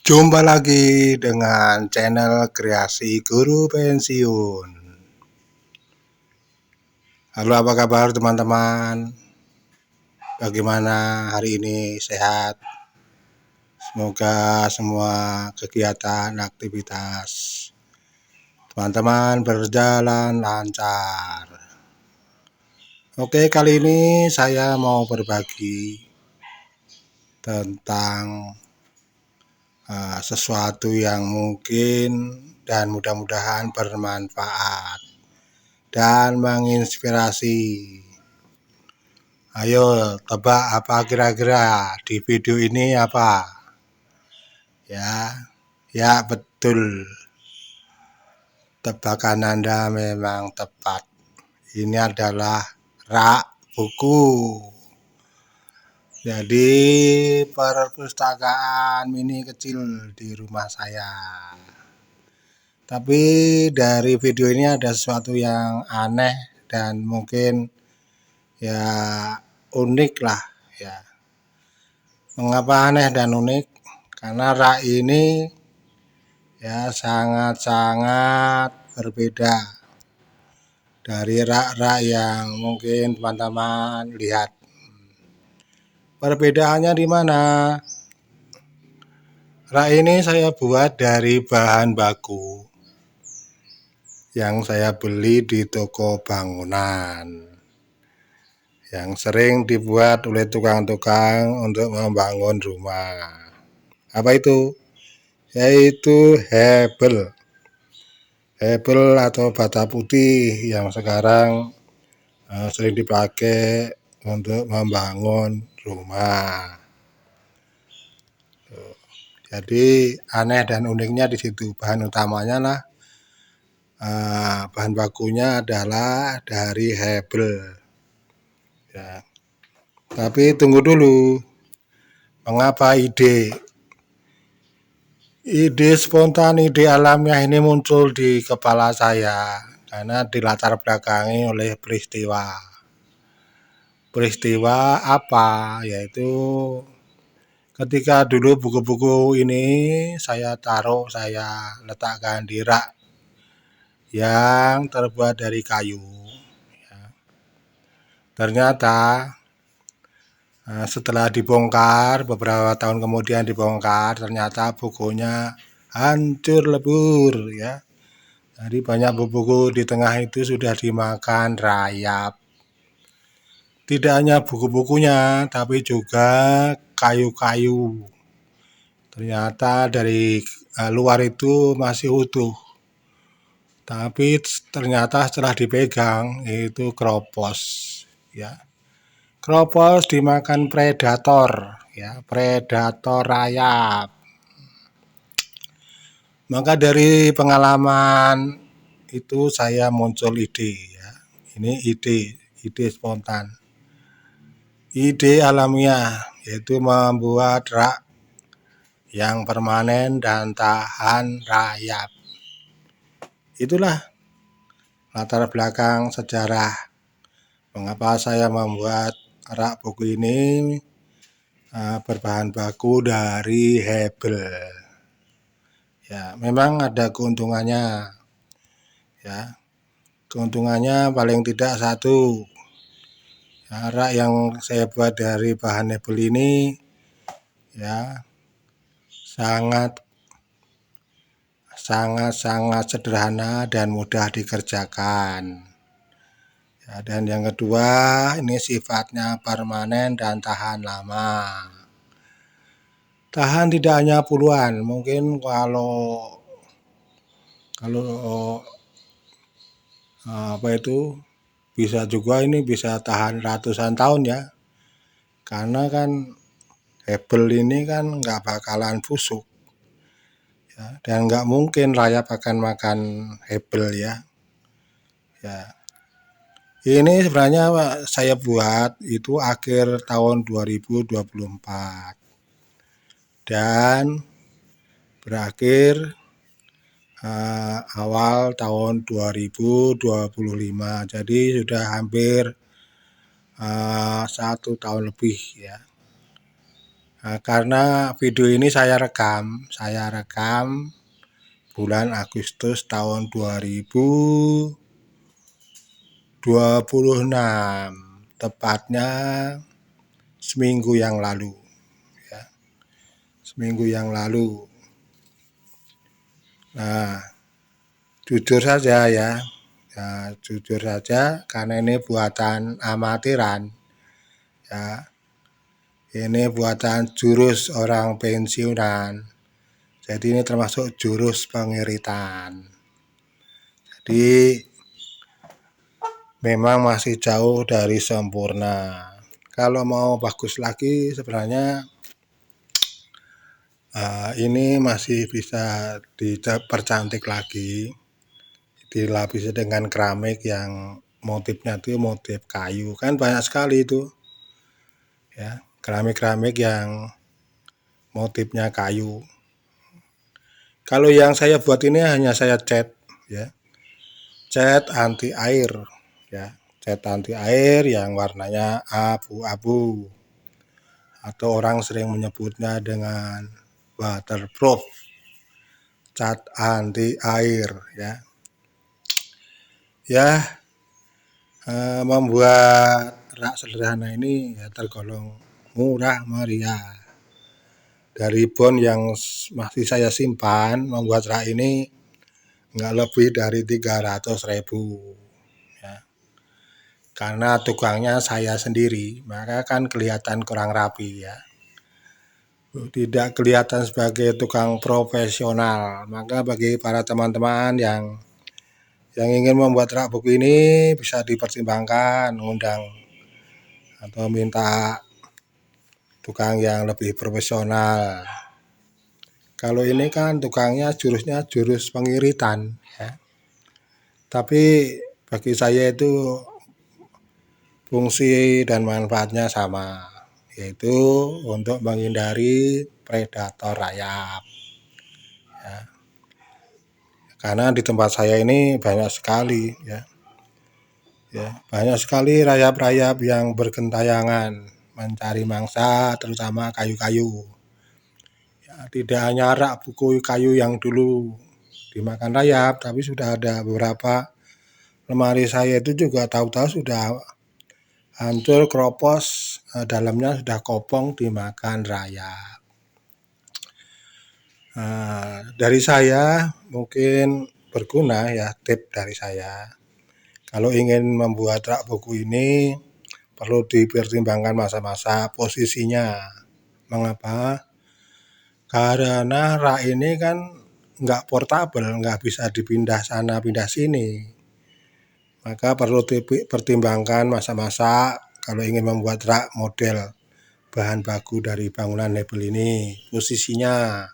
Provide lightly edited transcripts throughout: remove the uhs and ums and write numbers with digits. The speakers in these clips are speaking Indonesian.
Jumpa lagi dengan channel Kreasi Guru Pensiun. Halo, apa kabar teman-teman? Bagaimana hari ini, sehat? Semoga semua kegiatan aktivitas teman-teman berjalan lancar. Oke, kali ini saya mau berbagi tentang sesuatu yang mungkin dan mudah-mudahan bermanfaat dan menginspirasi. Ayo tebak apa kira-kira di video ini apa? Ya betul. Tebakan Anda memang tepat. Ini adalah rak buku. Jadi perpustakaan mini kecil di rumah saya. Tapi dari video ini ada sesuatu yang aneh dan mungkin ya unik lah ya. Mengapa aneh dan unik? Karena rak ini ya sangat-sangat berbeda dari rak-rak yang mungkin teman-teman lihat. Perbedaannya di mana? Rak ini saya buat dari bahan baku yang saya beli di toko bangunan, yang sering dibuat oleh tukang-tukang untuk membangun rumah. Apa itu? Yaitu hebel atau bata putih yang sekarang sering dipakai untuk membangun rumah. Jadi aneh dan uniknya di situ. Bahan utamanya lah bahan bakunya adalah dari hebel. Ya. Tapi tunggu dulu. Mengapa ide spontan, ide alamiah ini muncul di kepala saya? Karena dilatar belakangi oleh peristiwa. Peristiwa apa? Yaitu ketika dulu buku-buku ini saya letakkan di rak yang terbuat dari kayu. Ternyata setelah dibongkar, beberapa tahun kemudian dibongkar, ternyata bukunya hancur lebur ya. Jadi banyak buku-buku di tengah itu sudah dimakan rayap. Tidak hanya buku-bukunya, tapi juga kayu-kayu. Ternyata dari luar itu masih utuh. Tapi ternyata setelah dipegang itu kropos ya. Kropos dimakan predator ya, predator rayap. Maka dari pengalaman itu saya muncul ide ya. Ini ide spontan. Ide alamiah yaitu membuat rak yang permanen dan tahan rayap. Itulah latar belakang sejarah mengapa saya membuat rak buku ini berbahan baku dari hebel. Ya, memang ada keuntungannya. Ya, keuntungannya paling tidak satu. Ya, rak yang saya buat dari bahan hebel ini ya sangat sederhana dan mudah dikerjakan. Ya, dan yang kedua, ini sifatnya permanen dan tahan lama. Tahan tidak hanya puluhan, mungkin kalau apa itu bisa juga ini bisa tahan ratusan tahun ya. Karena kan hebel ini kan nggak bakalan busuk. Ya, dan nggak mungkin rayap akan makan hebel ya. Ya. Ini sebenarnya saya buat itu akhir tahun 2024 dan berakhir awal tahun 2025. Jadi sudah hampir 1 tahun lebih ya. Karena video ini saya rekam bulan Agustus tahun 2026, tepatnya seminggu yang lalu, ya, seminggu yang lalu. Nah, jujur saja ya, jujur saja karena ini buatan amatiran, ya, ini buatan jurus orang pensiunan. Jadi ini termasuk jurus pengiritan. Jadi memang masih jauh dari sempurna. Kalau mau bagus lagi sebenarnya ini masih bisa dipercantik lagi, dilapisi dengan keramik yang motifnya itu motif kayu. Kan banyak sekali itu, ya, keramik-keramik yang motifnya kayu. Kalau yang saya buat ini hanya saya cat, ya, cat anti air, ya, cat anti air yang warnanya abu-abu, atau orang sering menyebutnya dengan waterproof, cat anti air, ya. Ya, membuat rak sederhana ini ya tergolong murah meriah. Dari bon yang masih saya simpan, membuat rak ini nggak lebih dari 300.000, ya. Karena tukangnya saya sendiri, maka kan kelihatan kurang rapi, ya. Tidak kelihatan sebagai tukang profesional. Maka bagi para teman-teman yang ingin membuat rak buku ini bisa dipertimbangkan undang atau minta tukang yang lebih profesional. Kalau ini kan tukangnya jurusnya jurus pengiritan, ya. Tapi bagi saya itu fungsi dan manfaatnya sama, yaitu untuk menghindari predator rayap, ya. Karena di tempat saya ini banyak sekali, banyak sekali rayap-rayap yang bergentayangan mencari mangsa, terutama kayu-kayu. Ya, tidak hanya rak buku kayu yang dulu dimakan rayap, tapi sudah ada beberapa lemari saya itu juga tahu-tahu sudah hancur, keropos, dalamnya sudah kopong dimakan rayap. Dari saya mungkin berguna ya tip dari saya. Kalau ingin membuat rak buku ini perlu dipertimbangkan masa-masa posisinya. Mengapa? Karena rak ini kan nggak portabel, nggak bisa dipindah sana pindah sini. Maka perlu dipertimbangkan masa-masa kalau ingin membuat rak model bahan baku dari bangunan mebel ini, posisinya,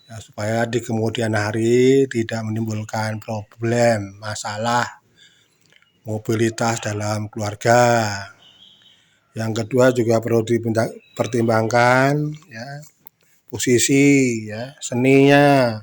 ya, supaya di kemudian hari tidak menimbulkan problem, masalah mobilitas dalam keluarga. Yang kedua juga perlu dipertimbangkan, ya, posisi, ya, seninya.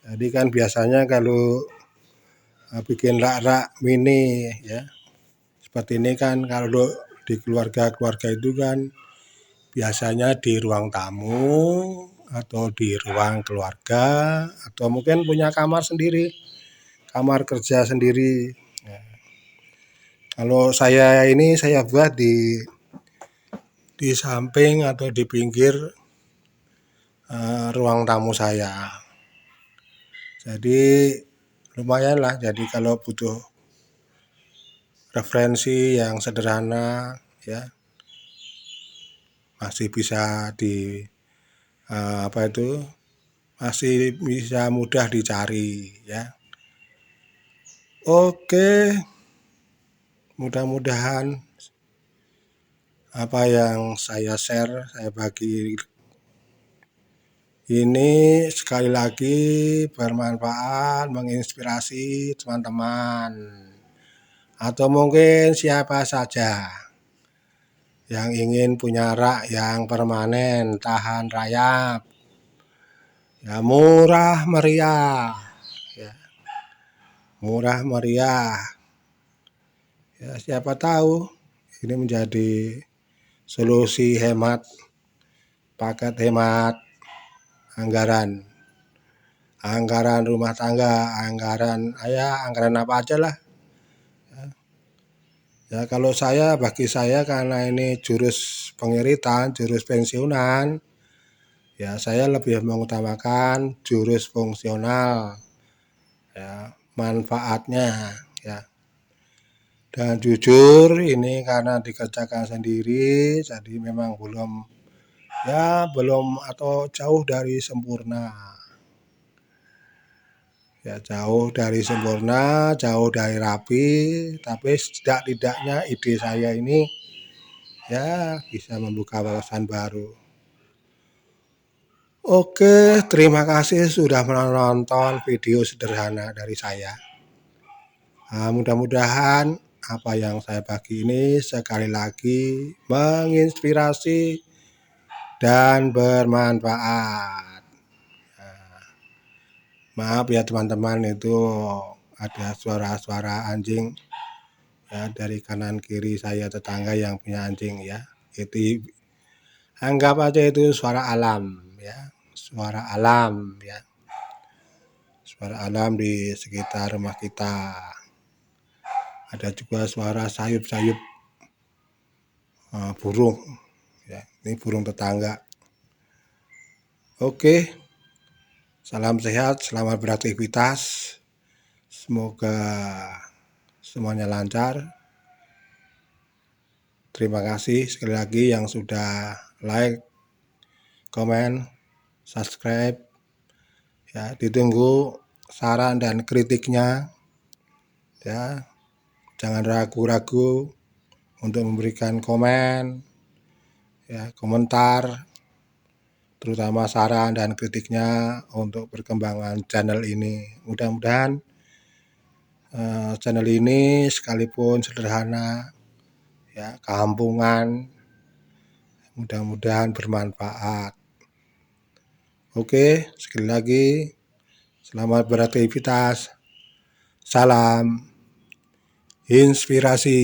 Jadi kan biasanya kalau bikin rak-rak mini, ya, seperti ini kan kalau di keluarga-keluarga itu kan biasanya di ruang tamu atau di ruang keluarga atau mungkin punya kamar sendiri, kamar kerja sendiri. Nah, kalau saya ini saya buat di samping atau di pinggir ruang tamu saya. Jadi lumayan lah. Jadi kalau butuh referensi yang sederhana, ya, masih bisa masih bisa mudah dicari, ya. Oke, mudah-mudahan apa yang saya share, saya bagi ini sekali lagi bermanfaat, menginspirasi teman-teman atau mungkin siapa saja yang ingin punya rak yang permanen, tahan rayap, ya, murah meriah, ya, murah meriah. Ya, siapa tahu ini menjadi solusi hemat paket hemat anggaran rumah tangga, anggaran apa aja lah. Ya kalau bagi saya karena ini jurus pengiritan, jurus pensiunan, ya saya lebih mengutamakan jurus fungsional, ya manfaatnya, ya. Dan jujur ini karena dikerjakan sendiri, jadi memang belum atau jauh dari sempurna. Ya jauh dari sempurna, jauh dari rapi, tapi setidak-tidaknya ide saya ini ya bisa membuka wawasan baru. Oke, terima kasih sudah menonton video sederhana dari saya. Nah, mudah-mudahan apa yang saya bagi ini sekali lagi menginspirasi dan bermanfaat. Maaf ya teman-teman, itu ada suara-suara anjing ya dari kanan kiri saya, tetangga yang punya anjing ya. Itu anggap aja itu suara alam ya, suara alam ya. Suara alam di sekitar rumah kita. Ada juga suara sayup-sayup burung ya. Ini burung tetangga. Oke. Salam sehat, selamat beraktivitas. Semoga semuanya lancar. Terima kasih sekali lagi yang sudah like, komen, subscribe. Ya, ditunggu saran dan kritiknya. Ya, jangan ragu-ragu untuk memberikan komen, ya, komentar, terutama saran dan kritiknya untuk perkembangan channel ini. Mudah-mudahan channel ini sekalipun sederhana, ya, kampungan, mudah-mudahan bermanfaat. Oke, sekali lagi selamat beraktivitas. Salam inspirasi.